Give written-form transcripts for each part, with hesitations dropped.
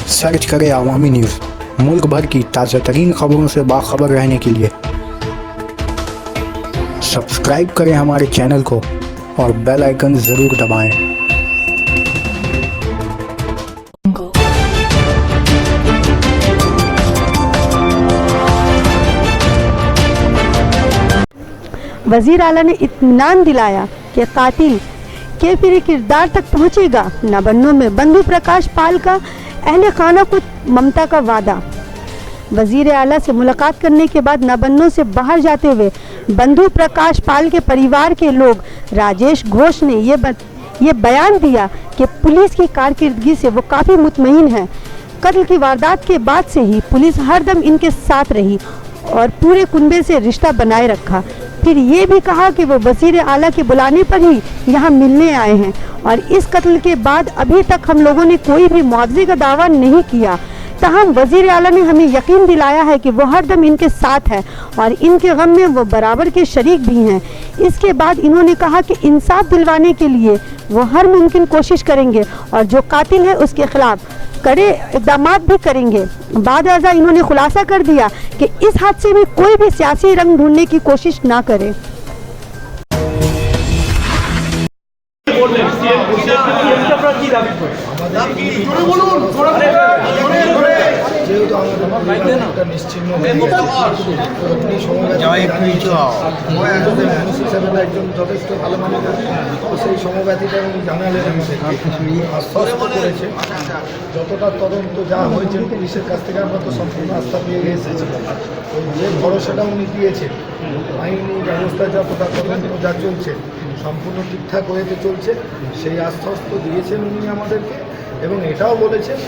Search करें अवामी news. मुल्क भर की ताज़ा तरीन खबरों से बाखबर रहने के लिए सब्सक्राइब करें हमारे चैनल को और बेल आइकन ज़रूर दबाएं। वज़ीर आला ने इत्मीनान दिलाया कि कातिल के फिर किरदार तक पहुंचेगा। नाबन्नों में बंधु प्रकाश पाल का अहले खाना को ममता का वादा। वज़ीर आला से मुलाकात करने के बाद नाबन्नों से बाहर जाते हुए बंधु प्रकाश पाल के परिवार के लोग राजेश घोष ने ये बयान दिया कि पुलिस की कारकर्दगी से वो काफ़ी मुतमईन हैं। कत्ल की वारदात के बाद से ही पुलिस हरदम इनके साथ रही और पूरे कुनबे से रिश्ता बनाए रखा। फिर ये भी कहा कि वो वज़ीर आला के बुलाने पर ही यहाँ मिलने आए हैं और इस कत्ल के बाद अभी तक हम लोगों ने कोई भी मुआवजे का दावा नहीं किया। तहम वज़ीर आला ने हमें यकीन दिलाया है कि वो हरदम इनके साथ है और इनके गम में वो बराबर के शरीक भी हैं। इसके बाद इन्होंने कहा कि इंसाफ दिलवाने के लिए वो हर मुमकिन कोशिश करेंगे और जो कातिल है उसके खिलाफ कड़े इक़दाम भी करेंगे। बाद अज़ा इन्होंने खुलासा कर दिया कि इस हादसे में कोई भी सियासी रंग ढूंढने की कोशिश ना करे। যেহেতু আমাদের একটা নিশ্চিহ্ন একজন যথেষ্ট ভালো মানুষ, সেই সমব্যথীটা উনি জানালেন আমাদের আশ্বস্ত করেছে। যতটা তদন্ত যা হয়েছে পুলিশের কাছ থেকে আমরা তো সম্পূর্ণ আস্থা পেয়ে এসেছি। যে ভরসাটা উনি দিয়েছেন, আইনি ব্যবস্থা যা তদন্ত যা চলছে সম্পূর্ণ ঠিকঠাক হয়েতে চলছে, সেই আশ্বস্ত দিয়েছেন উনি আমাদেরকে। এবং এটাও বলেছেন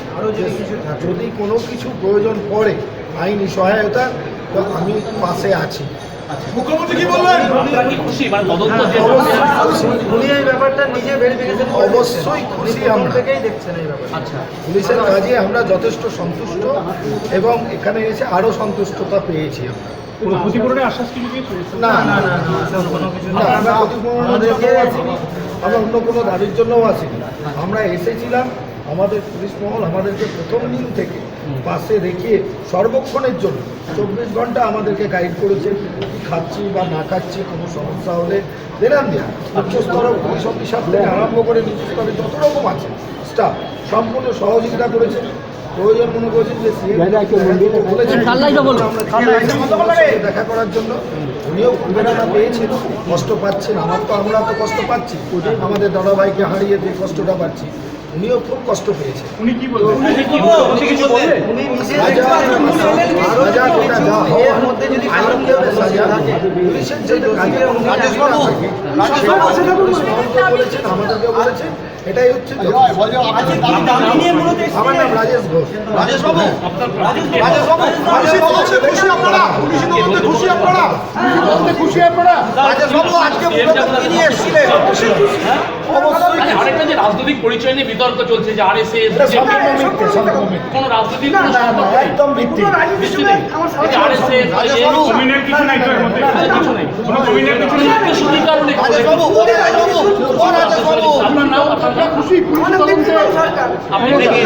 যদি কোনো কিছু প্রয়োজন পড়ে আইনি সহায়তা, তো আমি পাশে আছি। মুখ্যমন্ত্রী কি বললেন? উনি এই ব্যাপারটা নিজে ভেরিফিকেশন অবশ্যই খুশি, আমরা থেকেই দেখছেন এই ব্যাপারটা। আচ্ছা, পুলিশের কাজে আমরা যথেষ্ট সন্তুষ্ট এবং এখানে এসে আরও সন্তুষ্টতা পেয়েছি। আমরা ক্ষতিপূরণের আশ্বাস কি দিয়েছে? না না না কোনো কিছু না, আমরা ক্ষতিপূরণের জন্যও আসিনি, আমরা অন্য কোনো দাবির জন্যও আসিনি। আমরা এসেছিলাম, আমাদের পুলিশ মহল আমাদেরকে প্রথম দিন থেকে পাশে রেখে সর্বক্ষণের জন্য 24 ঘন্টা আমাদেরকে গাইড করেছে। খাচ্ছি বা না খাচ্ছি, কোনো সমস্যা হলে দেনান দেওয়া উচ্চস্তর পুলিশ অফিসার থেকে আরম্ভ করে নিচু স্তরে যত রকম আছে স্টাফ সম্পূর্ণ সহযোগিতা করেছে। প্রয়োজন মনে করেছেন যে দেখা করার জন্য উনিও বেদনা পেয়েছেন, কষ্ট পাচ্ছেন। আমরা তো কষ্ট পাচ্ছি, আমাদের দাদাভাইকে হারিয়ে যে কষ্টটা পাচ্ছি, উনিও খুব কষ্ট পেয়েছেন। উনি কি বলবেন? আমাদেরকে বলেছেন এটাই হচ্ছে। আমার নাম রাজেশ ঘোষ। রাজনৈতিক পরিচয় নিয়ে বিতর্ক চলছে যে আরএসএস কোন রাজনৈতিক একদম ভিত্তি আরএসএস কিছু নাই, কিছু নাই, আপনার নাম খুশি আপনি ছবি